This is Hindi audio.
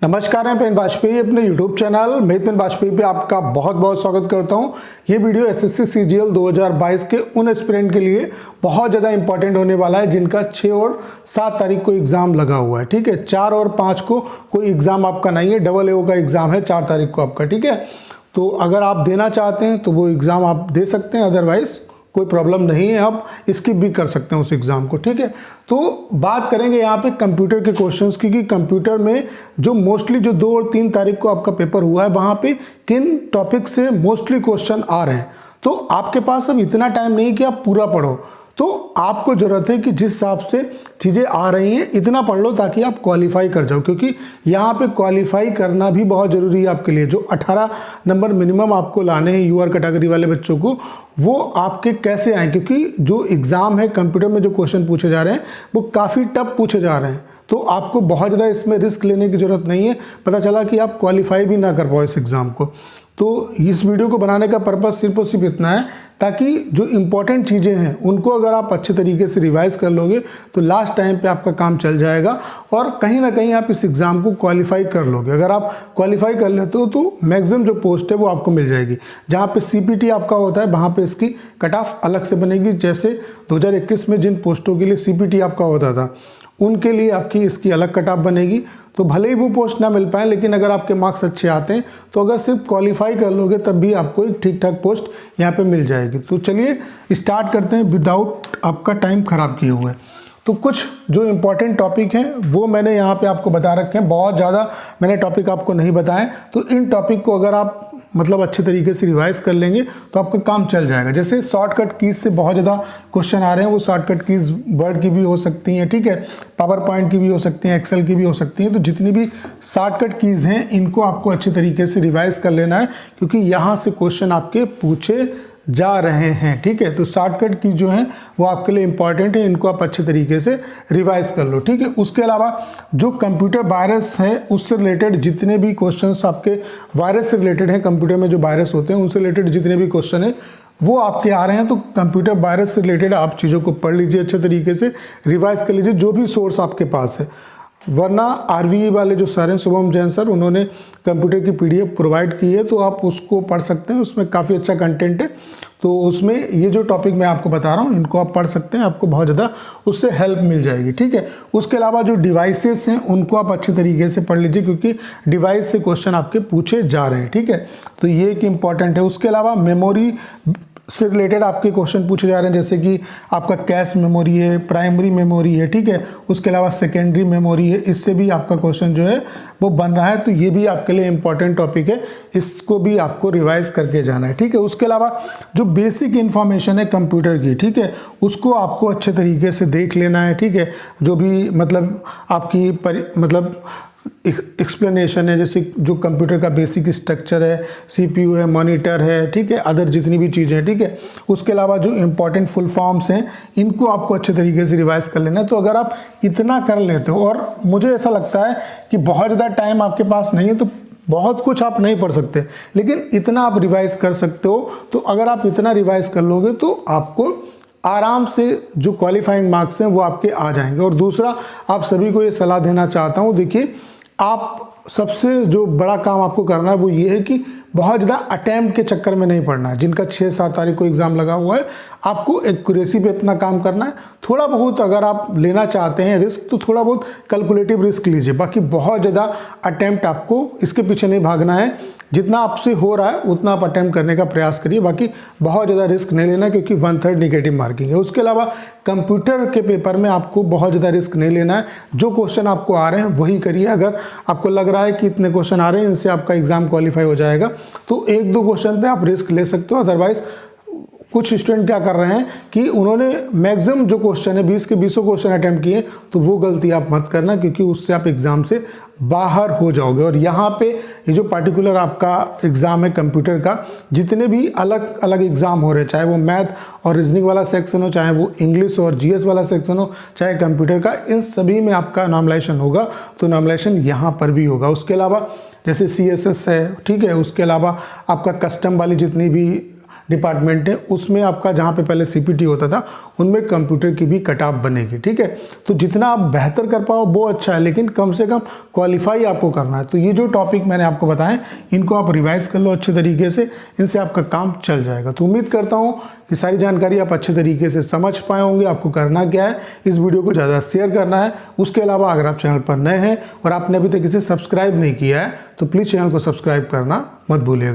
नमस्कार, मैं पेन वाजपेयी अपने YouTube चैनल मेत पेन वाजपेयी पे आपका बहुत बहुत स्वागत करता हूं। ये वीडियो एसएससी सीजीएल 2022 के उन एस्पिरेंट के लिए बहुत ज़्यादा इंपॉर्टेंट होने वाला है जिनका 6 और 7 तारीख को एग्ज़ाम लगा हुआ है। ठीक है, 4 और 5 को कोई एग्ज़ाम आपका नहीं है, डबल एओ का एग्ज़ाम है 4 तारीख को आपका। ठीक है, तो अगर आप देना चाहते हैं तो वो एग्ज़ाम आप दे सकते हैं, अदरवाइज़ कोई प्रॉब्लम नहीं है, आप स्किप भी कर सकते हैं उस एग्ज़ाम को। ठीक है, तो बात करेंगे यहाँ पे कंप्यूटर के क्वेश्चंस की कि कंप्यूटर में जो मोस्टली जो 2 और 3 तारीख को आपका पेपर हुआ है वहाँ पे किन टॉपिक से मोस्टली क्वेश्चन आ रहे हैं। तो आपके पास अब इतना टाइम नहीं कि आप पूरा पढ़ो, तो आपको ज़रूरत है कि जिस हिसाब से चीज़ें आ रही हैं इतना पढ़ लो ताकि आप क्वालिफाई कर जाओ, क्योंकि यहाँ पे क्वालिफाई करना भी बहुत ज़रूरी है आपके लिए। जो 18 नंबर मिनिमम आपको लाने हैं यूआर कैटेगरी वाले बच्चों को, वो आपके कैसे आए, क्योंकि जो एग्ज़ाम है कंप्यूटर में जो क्वेश्चन पूछे जा रहे हैं वो काफ़ी टफ पूछे जा रहे हैं। तो आपको बहुत ज़्यादा इसमें रिस्क लेने की ज़रूरत नहीं है। पता चला कि आप क्वालिफाई भी ना कर पाओ इस एग्ज़ाम को। तो इस वीडियो को बनाने का पर्पस सिर्फ और सिर्फ इतना है ताकि जो इम्पोर्टेंट चीज़ें हैं उनको अगर आप अच्छे तरीके से रिवाइज़ कर लोगे तो लास्ट टाइम पे आपका काम चल जाएगा और कहीं ना कहीं आप इस एग्ज़ाम को क्वालिफाई कर लोगे। अगर आप क्वालिफाई कर लेते हो तो मैक्सिमम जो पोस्ट है वो आपको मिल जाएगी। जहाँ पे सीपीटी आपका होता है वहाँ पे इसकी कट ऑफ अलग से बनेगी। जैसे 2021 में जिन पोस्टों के लिए सीपीटी आपका होता था उनके लिए आपकी इसकी अलग कट ऑफ बनेगी। तो भले ही वो पोस्ट ना मिल पाए, लेकिन अगर आपके मार्क्स अच्छे आते हैं तो अगर सिर्फ क्वालिफाई कर लोगे तब भी आपको एक ठीक ठाक पोस्ट यहाँ पे मिल जाएगी। तो चलिए स्टार्ट करते हैं विदाउट आपका टाइम ख़राब किए हुए। तो कुछ जो इम्पोर्टेंट टॉपिक हैं वो मैंने यहाँ पे आपको बता रखे हैं, बहुत ज़्यादा मैंने टॉपिक आपको नहीं बताए। तो इन टॉपिक को अगर आप मतलब अच्छे तरीके से रिवाइज कर लेंगे तो आपका काम चल जाएगा। जैसे शॉर्टकट कीज से बहुत ज़्यादा क्वेश्चन आ रहे हैं, वो शॉर्टकट कीज वर्ड की भी हो सकती हैं, ठीक है, पावर पॉइंट की भी हो सकती हैं, एक्सेल की भी हो सकती हैं। तो जितनी भी शॉर्टकट कीज हैं इनको आपको अच्छे तरीके से रिवाइज कर लेना है, क्योंकि यहाँ से क्वेश्चन आपके पूछे जा रहे हैं। ठीक है, तो शॉर्टकट की जो हैं वो आपके लिए इंपॉर्टेंट है, इनको आप अच्छे तरीके से रिवाइज कर लो। ठीक है, उसके अलावा जो कंप्यूटर वायरस है उससे रिलेटेड जितने भी क्वेश्चंस आपके वायरस से रिलेटेड हैं, कंप्यूटर में जो वायरस होते हैं उनसे रिलेटेड जितने भी क्वेश्चन है वो आपके आ रहे हैं। तो कंप्यूटर वायरस से रिलेटेड आप चीज़ों को पढ़ लीजिए, अच्छे तरीके से रिवाइज कर लीजिए जो भी सोर्स आपके पास है। वरना आरवीई वाले जो सर हैं शुभम जैन सर, उन्होंने कंप्यूटर की पीडीएफ प्रोवाइड की है, तो आप उसको पढ़ सकते हैं, उसमें काफ़ी अच्छा कंटेंट है। तो उसमें ये जो टॉपिक मैं आपको बता रहा हूँ इनको आप पढ़ सकते हैं, आपको बहुत ज़्यादा उससे हेल्प मिल जाएगी। ठीक है, उसके अलावा जो डिवाइसेस हैं उनको आप अच्छे तरीके से पढ़ लीजिए, क्योंकि डिवाइस से क्वेश्चन आपके पूछे जा रहे हैं। ठीक है, तो ये एक इम्पॉर्टेंट है। उसके अलावा मेमोरी से रिलेटेड आपके क्वेश्चन पूछे जा रहे हैं, जैसे कि आपका कैश मेमोरी है, प्राइमरी मेमोरी है, ठीक है, उसके अलावा सेकेंडरी मेमोरी है, इससे भी आपका क्वेश्चन जो है वो बन रहा है। तो ये भी आपके लिए इंपॉर्टेंट टॉपिक है, इसको भी आपको रिवाइज करके जाना है। ठीक है, उसके अलावा जो बेसिक इन्फॉर्मेशन है कंप्यूटर की, ठीक है, उसको आपको अच्छे तरीके से देख लेना है। ठीक है, जो भी मतलब आपकी मतलब एक्सप्लेनेशन है, जैसे जो कंप्यूटर का बेसिक स्ट्रक्चर है, सीपीयू है, मॉनिटर है, ठीक है, अदर जितनी भी चीज़ें हैं। ठीक है, उसके अलावा जो इंपॉर्टेंट फुल फॉर्म्स हैं इनको आपको अच्छे तरीके से रिवाइज कर लेना है। तो अगर आप इतना कर लेते हो, और मुझे ऐसा लगता है कि बहुत ज़्यादा टाइम आपके पास नहीं है तो बहुत कुछ आप नहीं पढ़ सकते, लेकिन इतना आप रिवाइज कर सकते हो। तो अगर आप इतना रिवाइज कर लोगे तो आपको आराम से जो क्वालिफाइंग मार्क्स हैं वो आपके आ जाएंगे। और दूसरा, आप सभी को ये सलाह देना चाहता हूँ, देखिए आप सबसे जो बड़ा काम आपको करना है वो ये है कि बहुत ज़्यादा अटैम्प्ट के चक्कर में नहीं पढ़ना है। जिनका 6-7 तारीख को एग्ज़ाम लगा हुआ है, आपको एक्यूरेसी पे अपना काम करना है। थोड़ा बहुत अगर आप लेना चाहते हैं रिस्क तो थोड़ा बहुत कैलकुलेटिव रिस्क लीजिए, बाकी बहुत ज़्यादा अटैम्प्ट आपको इसके पीछे नहीं भागना है। जितना आपसे हो रहा है उतना आप अटैम्प्ट करने का प्रयास करिए, बाकी बहुत ज़्यादा रिस्क नहीं लेना, क्योंकि 1/3 नेगेटिव मार्किंग है। उसके अलावा कंप्यूटर के पेपर में आपको बहुत ज़्यादा रिस्क नहीं लेना है। जो क्वेश्चन आपको आ रहे हैं वही करिए। अगर आपको लग रहा है कि इतने क्वेश्चन आ रहे हैं इनसे आपका एग्ज़ाम क्वालिफाई हो जाएगा तो 1-2 क्वेश्चन पे आप रिस्क ले सकते हो। अदरवाइज़ कुछ स्टूडेंट क्या कर रहे हैं कि उन्होंने मैक्सिमम जो क्वेश्चन है 20 के 20 क्वेश्चन अटैम्प्ट किए, तो वो गलती आप मत करना, क्योंकि उससे आप एग्ज़ाम से बाहर हो जाओगे। और यहाँ पे ये जो पार्टिकुलर आपका एग्ज़ाम है कंप्यूटर का, जितने भी अलग अलग एग्ज़ाम हो रहे हैं, चाहे वो मैथ और रीजनिंग वाला सेक्शन हो, चाहे वो इंग्लिश और जीएस वाला सेक्शन हो, चाहे कंप्यूटर का, इन सभी में आपका नॉमिनेशन होगा। तो नॉमिनेशन यहाँ पर भी होगा। उसके अलावा जैसे CSS है, ठीक है, उसके अलावा आपका कस्टम वाली जितनी भी डिपार्टमेंट है उसमें आपका जहाँ पे पहले CPT होता था उनमें कंप्यूटर की भी कट ऑफ बनेगी, ठीक है। तो जितना आप बेहतर कर पाओ वो अच्छा है, लेकिन कम से कम क्वालिफाई आपको करना है। तो ये जो टॉपिक मैंने आपको बताए इनको आप रिवाइज कर लो अच्छे तरीके से, इनसे आपका काम चल जाएगा। तो उम्मीद करता हूँ कि सारी जानकारी आप अच्छे तरीके से समझ पाए होंगे। आपको करना क्या है, इस वीडियो को ज़्यादा शेयर करना है। उसके अलावा अगर आप चैनल पर नए हैं और आपने अभी तक इसे सब्सक्राइब नहीं किया है तो प्लीज़ चैनल को सब्सक्राइब करना मत भूलिएगा।